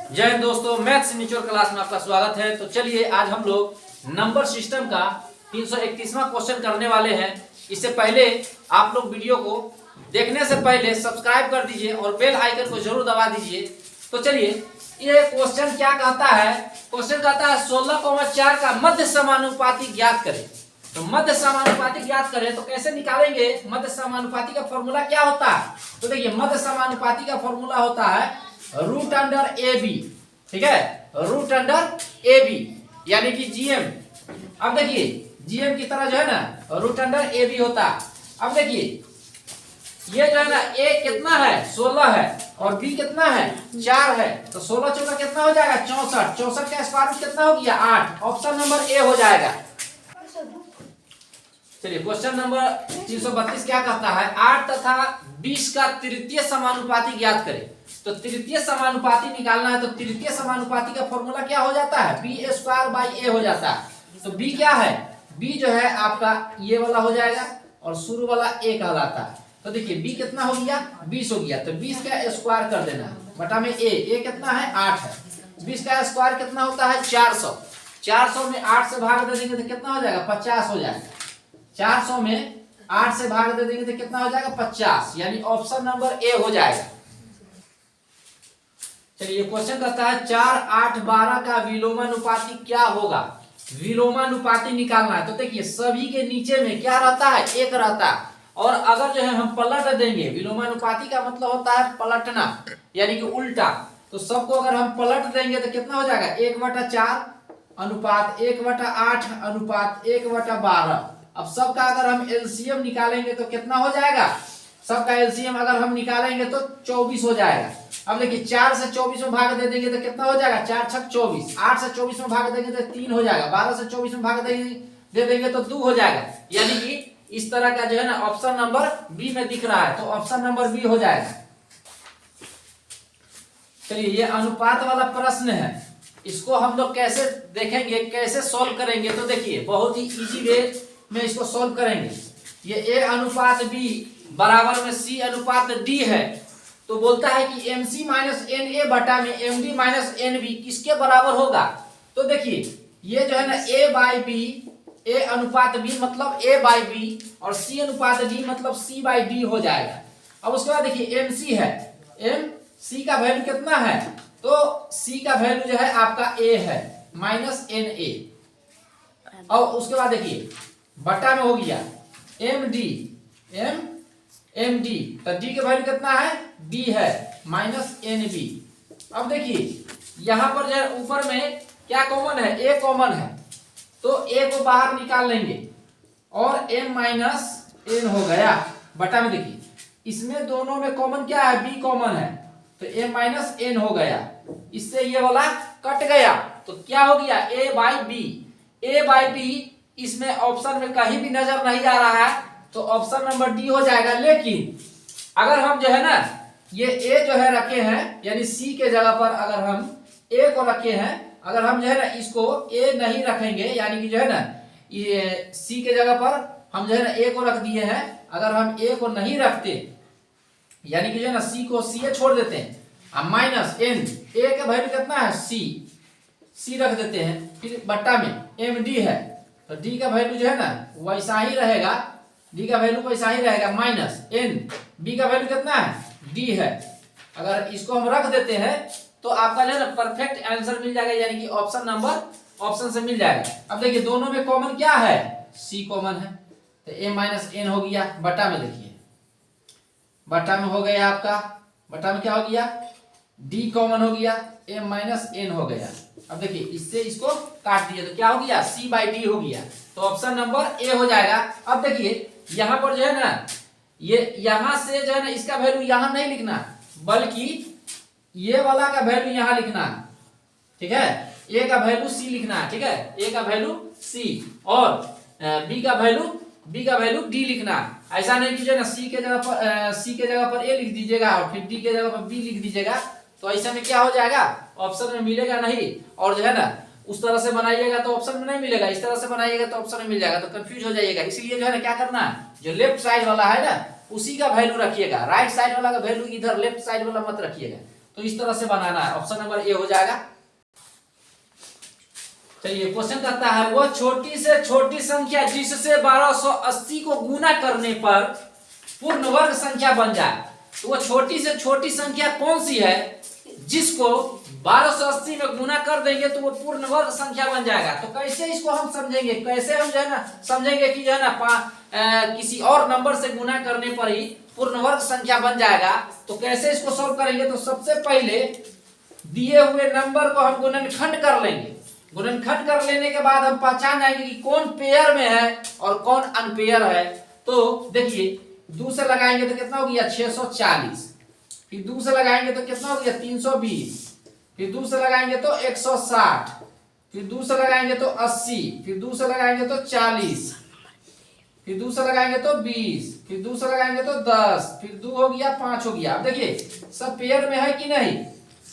जय हिंद दोस्तों, मैथ्स निचोड़ क्लास में आपका स्वागत है। तो चलिए आज हम लोग नंबर सिस्टम का 331वां क्वेश्चन करने वाले हैं। इससे पहले आप लोग वीडियो को देखने से पहले सब्सक्राइब कर दीजिए और बेल आइकन को जरूर दबा दीजिए। तो चलिए ये क्वेश्चन क्या कहता है। क्वेश्चन कहता है 16,4 का मध्य समानुपाती ज्ञात करें। तो मध्य समानुपाती ज्ञात करें तो कैसे निकालेंगे। मध्य समानुपाती का फॉर्मूला क्या होता है। तो देखिए मध्य समानुपाती का फॉर्मूला होता है रूट अंडर ए बी। ठीक है, रूट अंडर ए बी यानी कि जीएम। अब देखिए जीएम की तरह जो है ना रूट अंडर ए बी होता है। अब देखिए ये जो है ना ए कितना है 16 है और बी कितना है 4 है। तो 16 चौका कितना हो जाएगा 64। 64 का स्क्वायर रूट कितना हो गया 8। ऑप्शन नंबर ए हो जाएगा। चलिए क्वेश्चन नंबर 332 क्या कहता है 8 तथा 20 का तृतीय समानुपाती ज्ञात करें। तो तृतीय समानुपाती निकालना है। तो तृतीय समानुपाती का फॉर्मूला क्या हो जाता है बी स्क्वायर बाई ए हो जाता है। तो बी क्या है बी जो है आपका ये वाला हो जाएगा और शुरू वाला ए कहलाता है। तो देखिए बी कितना हो गया 20 हो गया। तो 20 का स्क्वायर कर देना बटा में ए कितना है 8 है। 20 का स्क्वायर कितना होता है 400। 400 में 8 से भाग दे देंगे तो कितना हो जाएगा 50 हो जाएगा। 400 में 8 से भाग दे देंगे तो कितना हो जाएगा 50 यानी ऑप्शन नंबर ए हो जाएगा। चलिए क्वेश्चन कहता है 4, 8, 12 का विलोमानुपाती क्या होगा। विलोमानुपाती निकालना है। तो देखिए सभी के नीचे में क्या रहता है एक रहता है और अगर जो है हम पलट देंगे विलोमानुपाती का मतलब होता है पलटना यानी कि उल्टा। तो सबको अगर हम पलट देंगे तो कितना हो जाएगा 1/4 अनुपात 1/8 अनुपात 1/12। अब सबका अगर हम एलसीएम निकालेंगे तो कितना हो जाएगा। सबका एलसीएम अगर हम निकालेंगे तो 24 हो जाएगा। अब देखिए 4 से 24 में भाग दे देंगे तो कितना हो जाएगा 4 छक 24। 8 से 24 में भाग देंगे तो 3 हो जाएगा। 12 से 24 में भाग दे देंगे तो 2 हो जाएगा। यानी कि इस तरह का जो है ना ऑप्शन नंबर बी में दिख रहा है। तो ऑप्शन नंबर बी हो जाएगा। चलिए ये अनुपात वाला प्रश्न है। इसको हम लोग कैसे देखेंगे कैसे सोल्व करेंगे। तो देखिए बहुत ही इजी वे में इसको सोल्व करेंगे। ये ए अनुपात बी बराबर में सी अनुपात डी है। तो बोलता है कि MC माइनस एन ए बटा में MD माइनस एन बी किसके बराबर होगा। तो देखिए ये जो है ना A बाई बी A अनुपात B मतलब A बाई बी और C अनुपात D मतलब C बाई डी हो जाएगा। अब उसके बाद देखिए MC है MC का वैल्यू कितना है। तो C का वैल्यू जो है आपका A है माइनस NA। और उसके बाद देखिए बटा में हो गया MD तो D का वैल्यू कितना है B है माइनस NB। अब देखिए यहाँ पर जो है ऊपर में क्या कॉमन है A कॉमन है। तो A को बाहर निकाल लेंगे और M माइनस N हो गया बटा में। देखिए इसमें दोनों में कॉमन क्या है B कॉमन है तो M माइनस N हो गया। इससे ये वाला कट गया तो क्या हो गया A बाई बी इसमें ऑप्शन में कहीं भी नजर नहीं आ रहा है तो ऑप्शन नंबर डी हो जाएगा। लेकिन अगर हम जो है ना ये ए जो है रखे हैं यानी सी के जगह पर अगर हम ए को रखे हैं अगर हम जो है ना इसको ए नहीं रखेंगे यानी कि जो है ना ये सी के जगह पर हम जो है ना ए को रख दिए हैं। अगर हम ए को नहीं रखते यानी कि जो है ना सी को सी छोड़ देते हैं माइनस एन ए का वैल्यू कितना है सी रख देते हैं फिर बट्टा में एम डी है तो डी का वैल्यू जो है ना वैसा ही रहेगा। डी का वैल्यू वैसा ही रहेगा माइनस एन बी का वैल्यू कितना है डी है। अगर इसको हम रख देते हैं तो आपका जो है ना परफेक्ट आंसर मिल जाएगा यानी कि ऑप्शन नंबर ऑप्शन से मिल जाएगा। अब देखिए दोनों में कॉमन क्या है सी कॉमन है तो ए माइनस एन हो गया बटा में। देखिए बटा में हो गया आपका बटा में क्या हो गया डी कॉमन हो गया एम माइनस एन हो गया। अब देखिए इससे इसको काट दिया तो क्या हो गया सी बाई डी हो गया। तो ऑप्शन नंबर ए हो जाएगा। अब देखिए यहाँ पर जो है ना ये यहाँ से जो है ना इसका वैल्यू यहाँ नहीं लिखना बल्कि ये वाला का वैल्यू यहाँ लिखना है। ठीक है ए का वैल्यू सी लिखना है। ठीक है ए का वैल्यू सी और बी का वैल्यू डी लिखना है। ऐसा नहीं कि जो है ना सी के जगह पर ए लिख दीजिएगा और फिर डी के जगह पर बी लिख दीजिएगा। तो ऐसा में क्या हो जाएगा ऑप्शन में मिलेगा नहीं। और जो है ना उस तरह से बनाइएगा तो ऑप्शन में नहीं मिलेगा। इस तरह से बनाइएगा तो ऑप्शन में मिल जाएगा तो कंफ्यूज हो जाइएगा। इसलिए जो है ना क्या करना है जो लेफ्ट साइड वाला है ना उसी का वैल्यू रखिएगा। राइट साइड वाला का वैल्यू इधर लेफ्ट साइड वाला मत रखिएगा। तो इस तरह से बनाना है, ऑप्शन नंबर ए हो जाएगा। चलिए क्वेश्चन कहता है वह छोटी से छोटी संख्या जिससे 1280 को गुना करने पर पूर्ण वर्ग संख्या बन जाए। तो वो छोटी से छोटी संख्या कौन सी है जिसको 1280 में गुना कर देंगे तो वो पूर्ण वर्ग संख्या बन जाएगा। तो कैसे इसको हम समझेंगे, कैसे हम जो है ना समझेंगे कि जो है ना किसी और नंबर से गुना करने पर ही पूर्ण वर्ग संख्या बन जाएगा। तो कैसे इसको सॉल्व करेंगे, तो सबसे पहले दिए हुए नंबर को हम गुणनखंड कर लेंगे। गुणनखंड कर लेने के बाद हम पहचान जाएंगे कि कौन पेयर में है और कौन अनपेयर है। तो देखिए 2 से लगाएंगे तो कितना हो गया 640, फिर 2 से लगाएंगे तो कितना हो गया 320, फिर 2 से लगाएंगे तो 160, फिर 2 से लगाएंगे तो 80, फिर 2 से लगाएंगे तो 40, फिर 2 से लगाएंगे तो 20, फिर 2 से लगाएंगे तो 10, फिर 2 हो गया 5 हो गया। अब देखिए सब पेयर में है कि नहीं,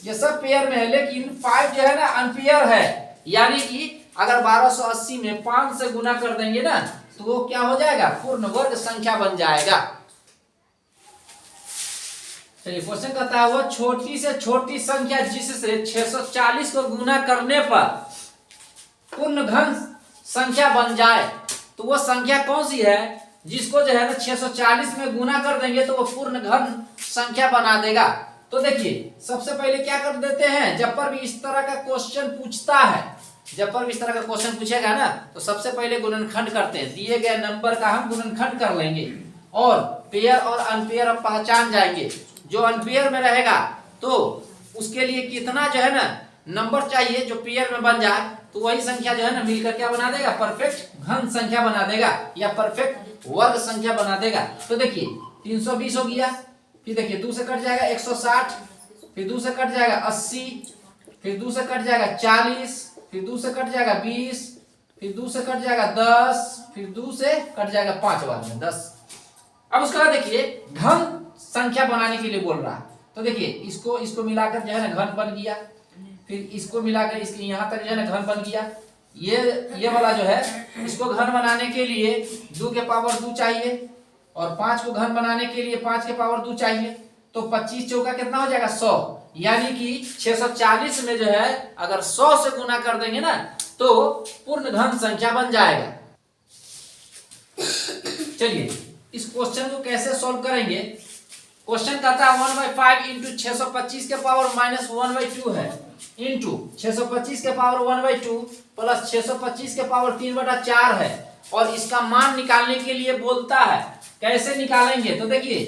ये सब पेयर में है, लेकिन 5 जो है ना अनपेयर है। यानी कि अगर 1280 में 5 से गुना कर देंगे ना तो वो क्या हो जाएगा, पूर्ण वर्ग संख्या बन जाएगा। चलिए क्वेश्चन कहता है वह छोटी से छोटी संख्या जिससे 640 को गुना करने पर पूर्ण घन संख्या बन जाए। तो वो संख्या कौन सी है जिसको जो है ना 640 में गुना कर देंगे तो वो पूर्ण घन संख्या बना देगा। तो देखिए सबसे पहले क्या कर देते हैं, जब पर भी इस तरह का क्वेश्चन पूछता है, जब पर भी इस तरह का क्वेश्चन पूछेगा ना तो सबसे पहले गुणनखंड करते हैं। दिए गए नंबर का हम गुणनखंड कर लेंगे और पेयर और अनपेयर हम पहचान जाएंगे। जो अनपेयर में रहेगा तो उसके लिए कितना जो है ना नंबर चाहिए जो पेयर में बन जाए, तो वही संख्या जो है ना मिलकर क्या बना देगा, परफेक्ट घन संख्या बना देगा या परफेक्ट वर्ग संख्या बना देगा। तो देखिए 320 हो गया, फिर देखिए 2 से कट जाएगा 160, फिर 2 से कट जाएगा 80, फिर 2 से कट जाएगा 40, फिर 2 से कट जाएगा 20, फिर 2 से कट जाएगा 10, फिर 2 से कट जाएगा 5 बार में 10। अब उसके बाद देखिए घन संख्या बनाने के लिए बोल रहा है। तो देखिए इसको मिलाकर जो है ना घन बन गया, फिर इसको मिलाकर इसके यहाँ तक जो है ना घन बन गया। ये वाला जो है इसको घन बनाने के लिए 2 के पावर 2 चाहिए और 5 को घन बनाने के लिए 5 के पावर 2 चाहिए। तो 25 चौका कितना हो जाएगा 100, यानी कि 640 में जो है अगर 100 से गुना कर देंगे ना तो पूर्ण घन संख्या बन जाएगा। चलिए इस क्वेश्चन को कैसे सॉल्व करेंगे। क्वेश्चन कहता है 1/5 इंटू 625 के पावर -1/2 है, इंटू 625 के पावर 1/2 प्लस 625 के पावर 3/4 है और इसका मान निकालने के लिए बोलता है। कैसे निकालेंगे, तो देखिए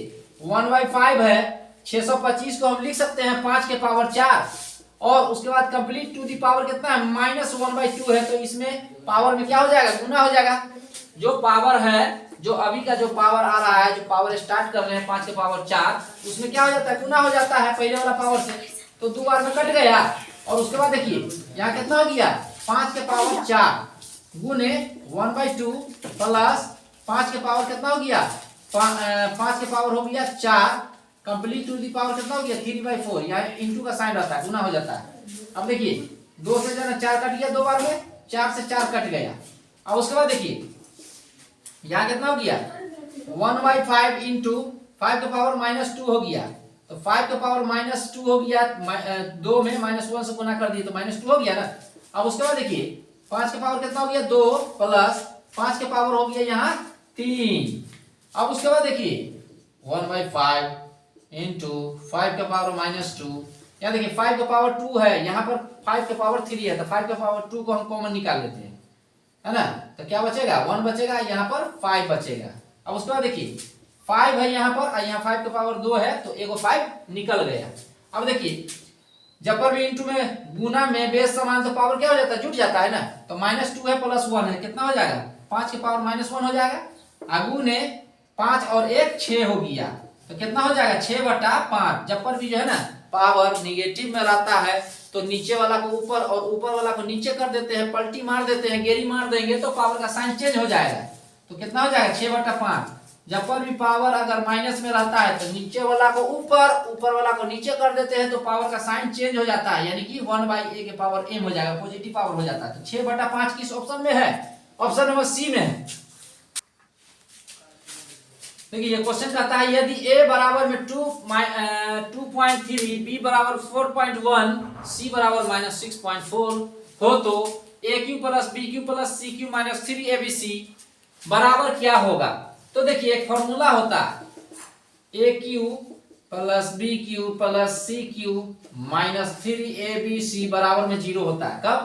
1/5 है, 625 को हम लिख सकते हैं 5 के पावर 4 और उसके बाद कंप्लीट टू दी पावर कितना है -1/2 है। तो इसमें पावर में क्या हो जाएगा, गुना हो जाएगा। जो पावर है, जो अभी का जो पावर आ रहा है, जो पावर स्टार्ट कर रहे हैं 5 के पावर 4, उसमें क्या हो जाता है, गुना हो जाता है पहले वाला पावर से। तो 2 बार में कट गया और उसके बाद देखिए यहाँ कितना हो गया 5 के पावर 4 गुने 1/2 प्लस 5 के पावर कितना हो गया 5 के पावर हो गया 4 कंप्लीट टू दी पावर कितना हो गया 3/4। यहाँ इंटू का साइन रहता है, गुना हो जाता है। अब देखिए 2 से जाना 4 कट गया 2 बार में, 4 से 4 कट गया। अब उसके बाद देखिए यहाँ कितना हो गया 1/5 इंटू 5 के पावर -2 हो गया। तो 5 के पावर -2 हो गया, 2 में -1 से गुना कर दिए तो -2 हो गया ना। अब उसके बाद देखिए 5 के पावर कितना हो गया 2 प्लस 5 के पावर हो गया यहाँ 3। अब उसके बाद देखिए 1/5 इंटू 5 के पावर -2, यहाँ देखिए 5 के पावर 2 है, यहाँ पर 5 के पावर 3 है, तो 5 के पावर 2 को हम कॉमन निकाल लेते हैं, है ना। तो क्या बचेगा 1 बचेगा, यहाँ पर 5 बचेगा। अब उसके बाद देखिए 5 है यहाँ पर और यहाँ 5 के पावर 2 है, तो एगो 5 निकल गया। अब देखिए जब पर भी इंटू में गुना में बेस समान तो पावर क्या हो जाता है, जुट जाता है ना। तो -2 है प्लस 1 है, कितना हो जाएगा 5 के पावर -1 हो जाएगा। आगू ने 5 और 1 6 हो गया, तो कितना हो जाएगा 6/5। जब पर भी जो है ना पावर निगेटिव में रहता है तो नीचे वाला को ऊपर और ऊपर वाला को नीचे कर देते हैं, पलटी मार देते हैं, गेरी मार देंगे तो पावर का साइन चेंज हो जाएगा। तो कितना हो जाएगा 6/5। जब पर भी पावर अगर माइनस में रहता है तो नीचे वाला को ऊपर, ऊपर वाला को नीचे कर देते हैं तो पावर का साइन चेंज हो जाता है, यानी कि 1/a के पावर m हो जाएगा, पॉजिटिव पावर हो जाता है। तो 6/5 किस ऑप्शन में है, ऑप्शन नंबर सी में है। देखिए ये क्वेश्चन कहता है यदि a बराबर में 2.3, b बराबर 4.1, c बराबर -6.4 हो तो aq plus bq plus cq minus 3abc बराबर क्या होगा। तो देखिए एक फॉर्मूला होता है aq plus bq plus cq minus 3abc बराबर में 0 होता है। कब?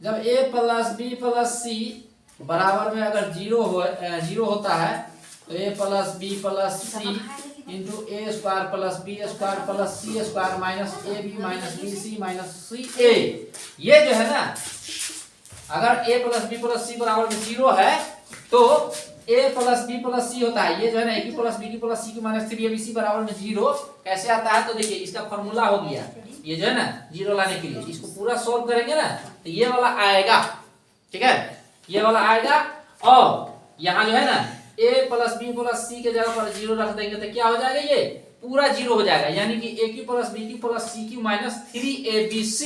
जब a plus b plus c बराबर में अगर 0 होता है तो a plus b plus c into A square plus B square plus C square minus A B minus B C minus C A, ये जो है ना अगर a plus b plus c बराबर में 0 है तो a plus b plus c होता है। ये जो है ना a plus b plus c minus 3abc बराबर में 0 कैसे आता है। तो देखिए इसका फॉर्मूला हो गया, ये जो है ना 0 लाने के लिए इसको पूरा सोल्व करेंगे ना तो ये वाला आएगा, ठीक है, ये वाला आएगा। और यहाँ जो है ना a प्लस बी प्लस सी के जगह पर 0 रख देंगे तो क्या हो जाएगा, ये पूरा 0 हो जाएगा। यानी कि a Q plus B Q plus C Q minus 3abc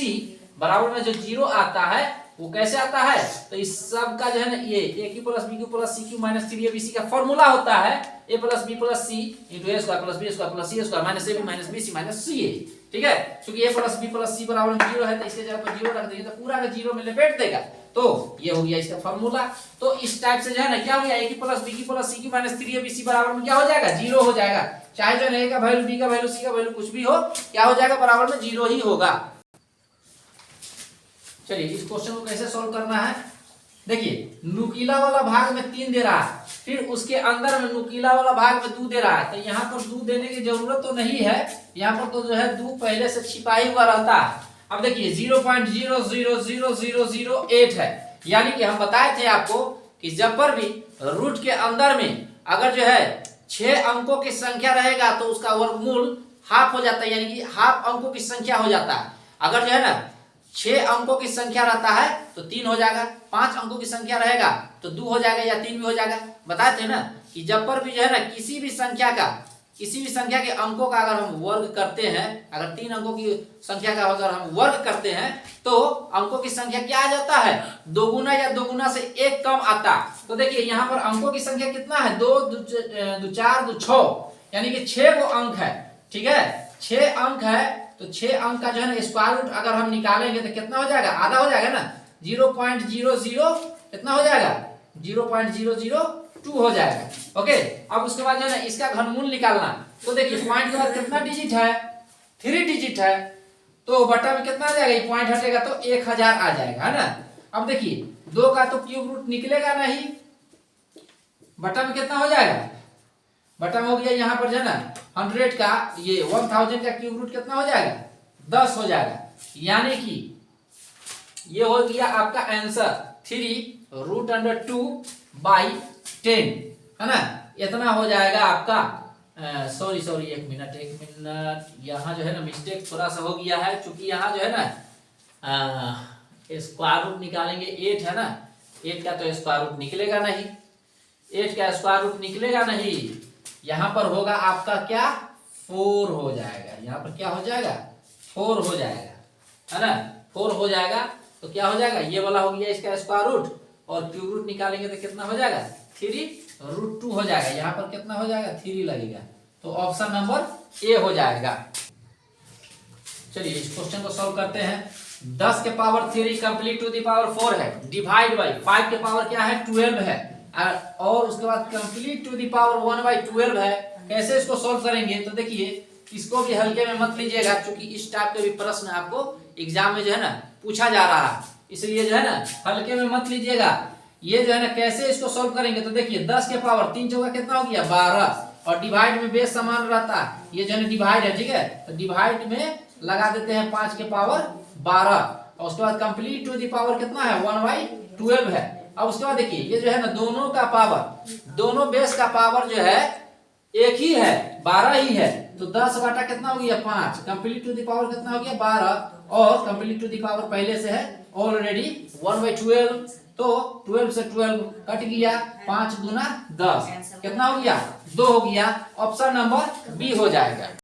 बराबर में जो 0 आता है वो कैसे आता है। तो इस सब का जो है ना ये a Q plus B Q plus C Q minus 3abc का फॉर्मूला होता है a plus B plus C into A square plus B square plus C square minus A B minus B C minus C A, ठीक है। क्योंकि a plus B plus C बराबर में 0 है तो इसके जगह पर 0 रख देंगे तो पूरा का 0 में लपेट देगा। तो ये हो गया इसका फॉर्मूला। तो इस टाइप से जो है ना क्या हो गया a plus b plus c minus 3abc बराबर में क्या हो जाएगा, 0 हो जाएगा। चाहे जो a का वैल्यू b का वैल्यू c का वैल्यू कुछ भी हो क्या हो जाएगा, बराबर में 0 ही होगा। चलिए इस क्वेश्चन को कैसे सॉल्व करना है। देखिए नुकीला वाला भाग में 3 दे रहा है, फिर उसके अंदर में नुकीला वाला भाग में 2 दे रहा है। तो यहाँ पर 2 देने की जरूरत तो नहीं है, यहाँ पर तो जो है 2 पहले से छिपा ही हुआ रहता है। अब देखिए 0.000008 है, यानी कि हम बताए थे आपको कि जब पर भी रूट के अंदर में अगर जो है 6 अंकों की संख्या रहेगा तो उसका वर्गमूल हाफ हो जाता है, यानी कि हाफ अंकों की संख्या हो जाता है। अगर जो है ना 6 अंकों की संख्या रहता है तो 3 हो जाएगा, 5 अंकों की संख्या रहेगा तो 2 हो जाएगा या 3 भी हो जाएगा। बताए थे ना कि जब पर भी जो है ना किसी भी संख्या के अंकों का अगर हम वर्ग करते हैं, अगर 3 अंकों की संख्या का अगर हम वर्ग करते हैं तो अंकों की संख्या क्या आ जाता है, दोगुना या दोगुना से 1 कम आता। तो देखिए यहाँ पर अंकों की संख्या कितना है, 2 2 4 2 6, यानी कि 6 को अंक है, ठीक है, 6 अंक है। तो 6 अंक का जो है ना स्क्वायर रूट अगर हम निकालेंगे तो कितना हो जाएगा, आधा हो जाएगा ना, 0.00 कितना हो जाएगा, 0.002 हो जाएगा। ओके, अब उसके बाद जो है ना इसका घनमूल निकालना। तो देखिए पॉइंट के बाद कितना डिजिट है, 3 डिजिट है, तो बटा में कितना आ जाएगा, ये पॉइंट हटेगा तो 1000 आ जाएगा, है ना। अब देखिए 2 का तो क्यूब रूट निकलेगा नहीं, बटा में कितना हो जाएगा, बटा में हो गया यहाँ पर जो है ना 100 का, ये 1000 का क्यूब रूट कितना हो जाएगा, 10 हो जाएगा। यानी कि ये हो गया आपका आंसर 3√2/10, है ना, इतना हो जाएगा आपका। सॉरी एक मिनट यहाँ जो है ना मिस्टेक थोड़ा सा हो गया है, क्योंकि यहाँ जो है ना स्क्वायर रूट निकालेंगे 8 है ना, 8 का तो स्क्वायर रूट निकलेगा नहीं, 8 का स्क्वायर रूट निकलेगा नहीं। यहाँ पर होगा आपका क्या, 4 हो जाएगा, यहाँ पर क्या हो जाएगा, 4 हो जाएगा, है ना, 4 हो जाएगा। तो क्या हो जाएगा, ये वाला हो गया इसका स्क्वायर रूट, और क्यूब रूट निकालेंगे तो कितना हो जाएगा, 3√2 हो जाएगा। यहाँ पर कितना हो जाएगा, 3 लगेगा, तो ऑप्शन नंबर ए हो जाएगा। चलिए इस क्वेश्चन को सॉल्व करते हैं। 10 के power 3 complete to the power 4 है, डिवाइड बाई 5 के पावर क्या है, 12 है, और उसके बाद कंप्लीट टू द पावर 1/12 है। कैसे इसको सॉल्व करेंगे, तो देखिए इसको भी हल्के में मत लीजिएगा, क्योंकि इस टाइप के भी प्रश्न आपको एग्जाम में जो है ना पूछा जा रहा है, इसलिए जो है ना हल्के में मत लीजिएगा। ये जो है ना कैसे इसको सॉल्व करेंगे, तो देखिए 10 के पावर 3 चौका कितना हो गया, 12, और डिवाइड में बेस समान रहता है, ये जो है डिवाइड है, ठीक है, तो डिवाइड में लगा देते हैं 5 के पावर 12, और उसके बाद कंप्लीट टू द पावर कितना है, 1/12 है। अब उसके बाद देखिए ये जो है ना दोनों का पावर, दोनों बेस का पावर जो है एक ही है, 12 ही है, तो 10 बटा कितना हो गया, 5, कंप्लीट टू द पावर कितना हो गया, 12, और कंप्लीट टू द पावर पहले से है ऑलरेडी 1/12, तो 12 से 12 कट गया, 5 दूना 10, कितना हो गया, 2 हो गया। ऑप्शन नंबर बी हो जाएगा।